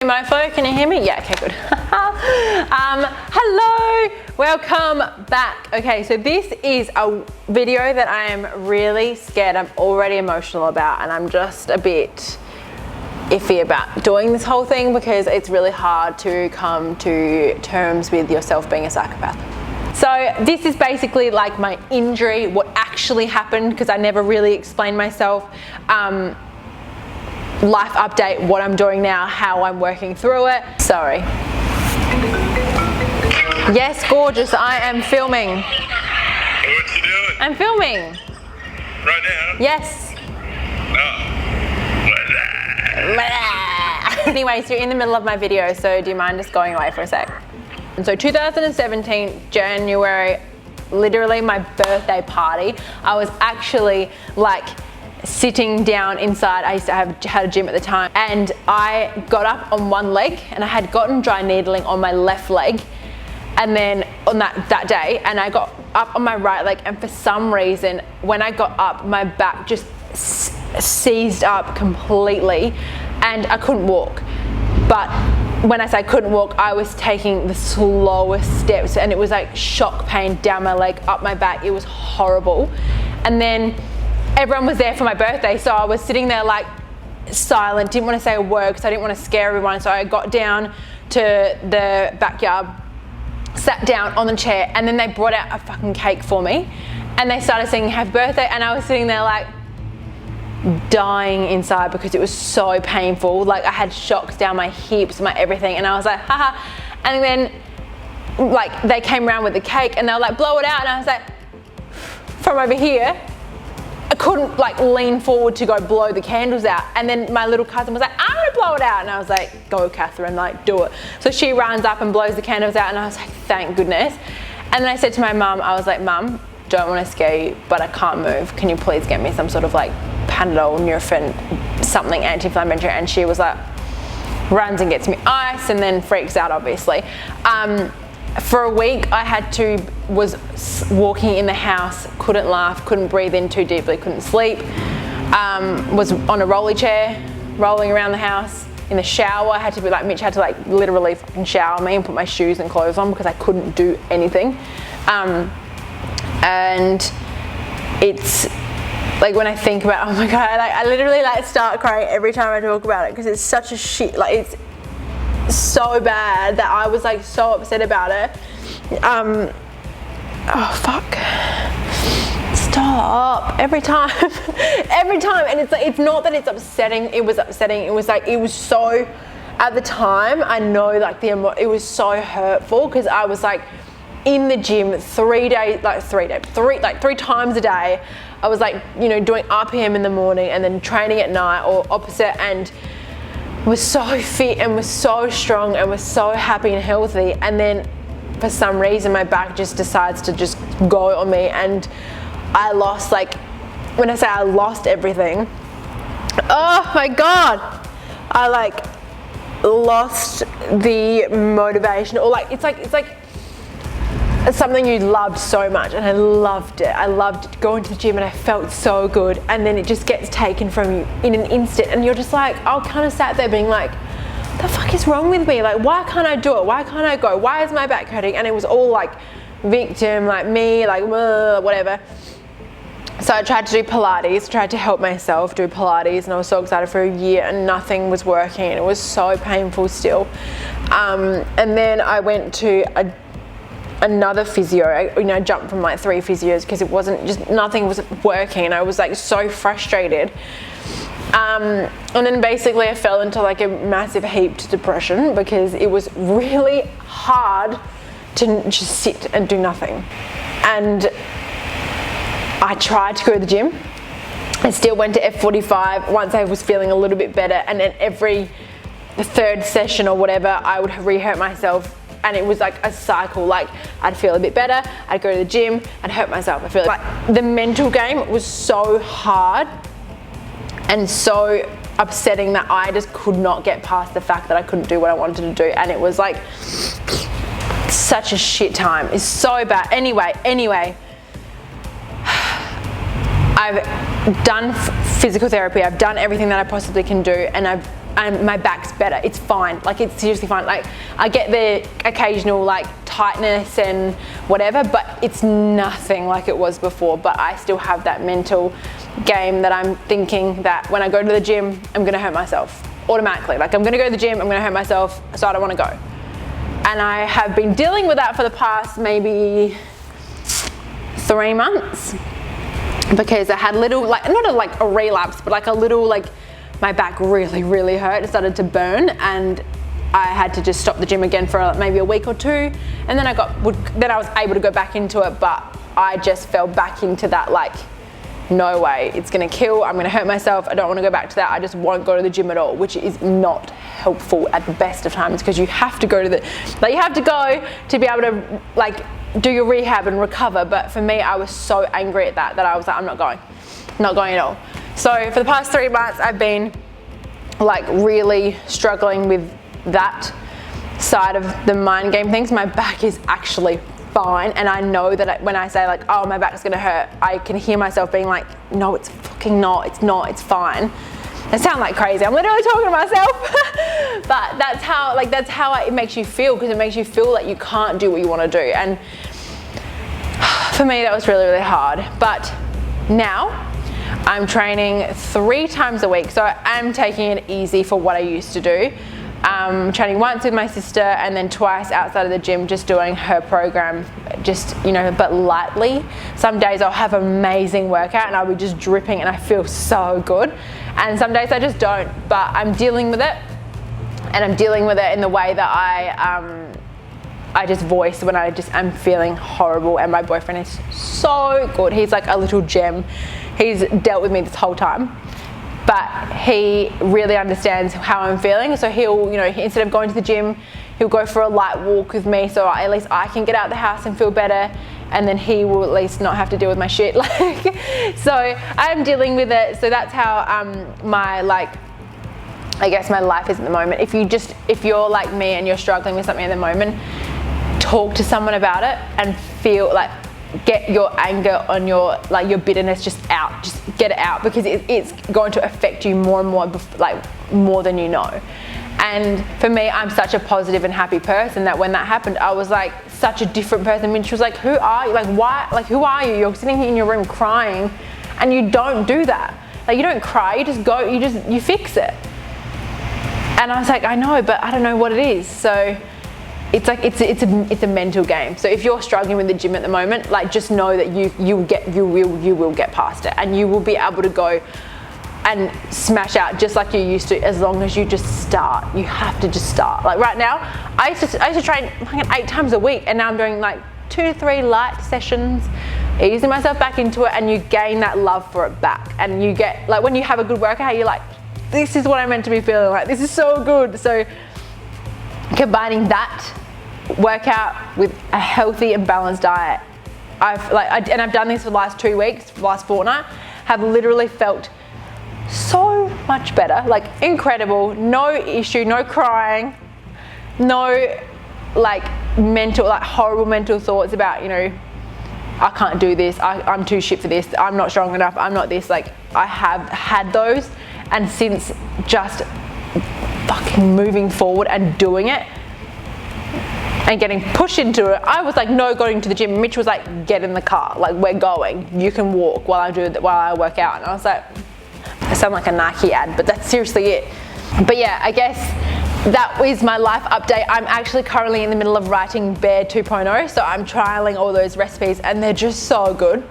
my phone. Can you hear me? Yeah, okay, good. Hello, welcome back. Okay, so this is a video that I am really scared. I'm already emotional about, and I'm just a bit iffy about doing this whole thing because it's really hard to come to terms with yourself being a psychopath. So this is basically like my injury, what actually happened, because I never really explained myself. Life update, what I'm doing now, how I'm working through it. Sorry. Yes, gorgeous, I am filming. What you doing? I'm filming. Right now? Yes. Anyways, you're in the middle of my video, so do you mind just going away for a sec? And so 2017, January, literally my birthday party, I was actually like sitting down inside. I used to had a gym at the time, and I got up on one leg, and I had gotten dry needling on my left leg, and then on that day, and I got up on my right leg, and for some reason when I got up, my back just seized up completely and I couldn't walk. But when I say I couldn't walk, I was taking the slowest steps, and it was like shock pain down my leg, up my back. It was horrible. And then everyone was there for my birthday, so I was sitting there like silent, didn't want to say a word because I didn't want to scare everyone. So I got down to the backyard, sat down on the chair, and then they brought out a fucking cake for me, and they started singing happy birthday, and I was sitting there like dying inside because it was so painful. Like I had shocks down my hips, my everything, and I was like haha. And then like they came around with the cake and they were like blow it out, and I was like from over here I couldn't like lean forward to go blow the candles out. And then my little cousin was like, I'm gonna blow it out, and I was like, go Catherine, like do it. So she runs up and blows the candles out, and I was like, thank goodness. And then I said to my mum, I was like, Mum, don't want to scare you, but I can't move, can you please get me some sort of like Panadol, Nurofen, something anti-inflammatory? And she was like, runs and gets me ice, and then freaks out obviously. For a week I was walking in the house, couldn't laugh, couldn't breathe in too deeply, couldn't sleep, was on a rolly chair, rolling around the house. In the shower, I had to be like, Mitch had to like literally fucking shower me and put my shoes and clothes on because I couldn't do anything. And it's like when I think about, oh my God, I literally like start crying every time I talk about it because it's such a shit, like it's so bad that I was like so upset about it. Oh fuck, stop, every time. And it's like, it's not that it's upsetting, it was upsetting, it was like, it was so, at the time, I know like it was so hurtful because I was like in the gym 3 times a day. I was like, you know, doing RPM in the morning and then training at night or opposite, and was so fit and was so strong and was so happy and healthy. And then for some reason my back just decides to just go on me, and I lost, like, when I say I lost everything, oh my God, I like lost the motivation, or like, it's like something you loved so much, and I loved it. I loved going to the gym and I felt so good, and then it just gets taken from you in an instant, and you're just like, I kind of sat there being like, the fuck is wrong with me? Like, why can't I do it? Why can't I go? Why is my back hurting? And it was all like victim, like me, like whatever. So I tried to do Pilates, tried to help myself do Pilates, and I was so excited for a year and nothing was working, and it was so painful still. And then I went to another physio. I jumped from like 3 physios because it wasn't, just nothing was working, and I was like so frustrated. And then basically I fell into like a massive heaped depression because it was really hard to just sit and do nothing. And I tried to go to the gym. I still went to F45 once I was feeling a little bit better, and then every 3rd session or whatever I would re-hurt myself. And it was like a cycle, like I'd feel a bit better, I'd go to the gym, I'd hurt myself. I feel like the mental game was so hard and so upsetting that I just could not get past the fact that I couldn't do what I wanted to do. And it was like such a shit time. It's so bad. Anyway, I've done physical therapy, I've done everything that I possibly can do, and I've and my back's better. It's fine. Like, it's seriously fine. Like, I get the occasional like tightness and whatever, but it's nothing like it was before. But I still have that mental game that I'm thinking that when I go to the gym, I'm gonna hurt myself automatically. Like, I'm gonna go to the gym, I'm gonna hurt myself, so I don't wanna go. And I have been dealing with that for the past maybe 3 months, because I had little, like, not a relapse, but like a little, like, my back really hurt. It started to burn, and I had to just stop the gym again for maybe a week or two, and then I was able to go back into it, but I just fell back into that, like, no way, it's gonna kill, I'm gonna hurt myself, I don't wanna go back to that, I just won't go to the gym at all, which is not helpful at the best of times, because you have to go to you have to go to be able to, like, do your rehab and recover. But for me, I was so angry at that I was like, I'm not going at all. So for the past 3 months, I've been like really struggling with that side of the mind game things. My back is actually fine, and I know that when I say like, oh, my back's gonna hurt, I can hear myself being like, no, it's fucking not, it's fine. I sound like crazy, I'm literally talking to myself. But that's how it makes you feel, because it makes you feel like you can't do what you want to do. And for me, that was really hard. But now I'm training 3 times a week, so I'm taking it easy for what I used to do. Training once with my sister, and then twice outside of the gym, just doing her program, just, you know, but lightly. Some days I'll have an amazing workout and I'll be just dripping and I feel so good, and some days I just don't. But I'm dealing with it, and I'm dealing with it in the way that I just voice when I'm feeling horrible. And my boyfriend is so good. He's like a little gem. He's dealt with me this whole time, but he really understands how I'm feeling. So he'll, you know, instead of going to the gym, he'll go for a light walk with me, so at least I can get out of the house and feel better, and then he will at least not have to deal with my shit. Like, so I'm dealing with it. So that's how my, like, I guess my life is at the moment. If you're like me and you're struggling with something at the moment, talk to someone about it and feel like, get your anger on your bitterness just get it out, because it's going to affect you more and more, like more than you know. And for me, I'm such a positive and happy person that when that happened, I was like such a different person. When she was like, who are you? Like, why? Like, who are you? You're sitting in your room crying, and you don't do that. Like, you don't cry, you just go, you fix it. And I was like, I know, but I don't know what it is. So it's like, it's a mental game. So if you're struggling with the gym at the moment, like, just know that you will get past it, and you will be able to go and smash out just like you used to, as long as you just start. You have to just start. Like right now, I used to train like 8 times a week, and now I'm doing like 2 to 3 light sessions, easing myself back into it, and you gain that love for it back. And you get, like, when you have a good workout, you're like, this is what I'm meant to be feeling like. This is so good. So combining that workout with a healthy and balanced diet, I've done this for the last 2 weeks, the last fortnight, have literally felt so much better, like incredible, no issue, no crying, no like horrible mental thoughts about, you know, I can't do this, I'm too shit for this, I'm not strong enough, I'm not this. Like, I have had those, and since just fucking moving forward and doing it and getting pushed into it, I was like, no going to the gym. Mitch was like, get in the car, like, we're going, you can walk while I work out. And I was like, I sound like a Nike ad, but that's seriously it. But yeah, I guess that is my life update. I'm actually currently in the middle of writing Bear 2.0, so I'm trialing all those recipes, and they're just so good.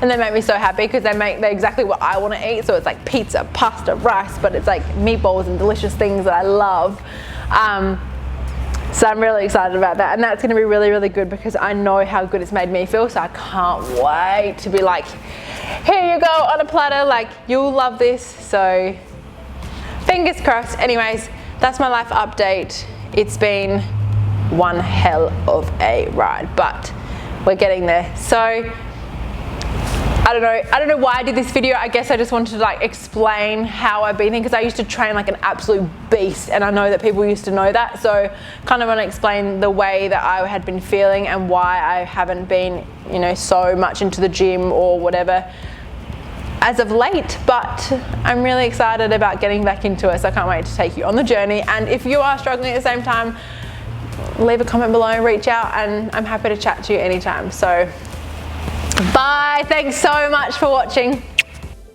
And they make me so happy, because they're exactly what I want to eat. So it's like pizza, pasta, rice, but it's like meatballs and delicious things that I love. So I'm really excited about that, and that's going to be really, really good, because I know how good it's made me feel. So I can't wait to be like, here you go on a platter, like, you'll love this. So fingers crossed. Anyways, that's my life update. It's been one hell of a ride, but we're getting there. So I don't know why I did this video. I guess I just wanted to like explain how I've been, because I used to train like an absolute beast, and I know that people used to know that. So kind of want to explain the way that I had been feeling and why I haven't been, you know, so much into the gym or whatever as of late, but I'm really excited about getting back into it, so I can't wait to take you on the journey. And if you are struggling at the same time, leave a comment below, reach out, and I'm happy to chat to you anytime. So bye, thanks so much for watching.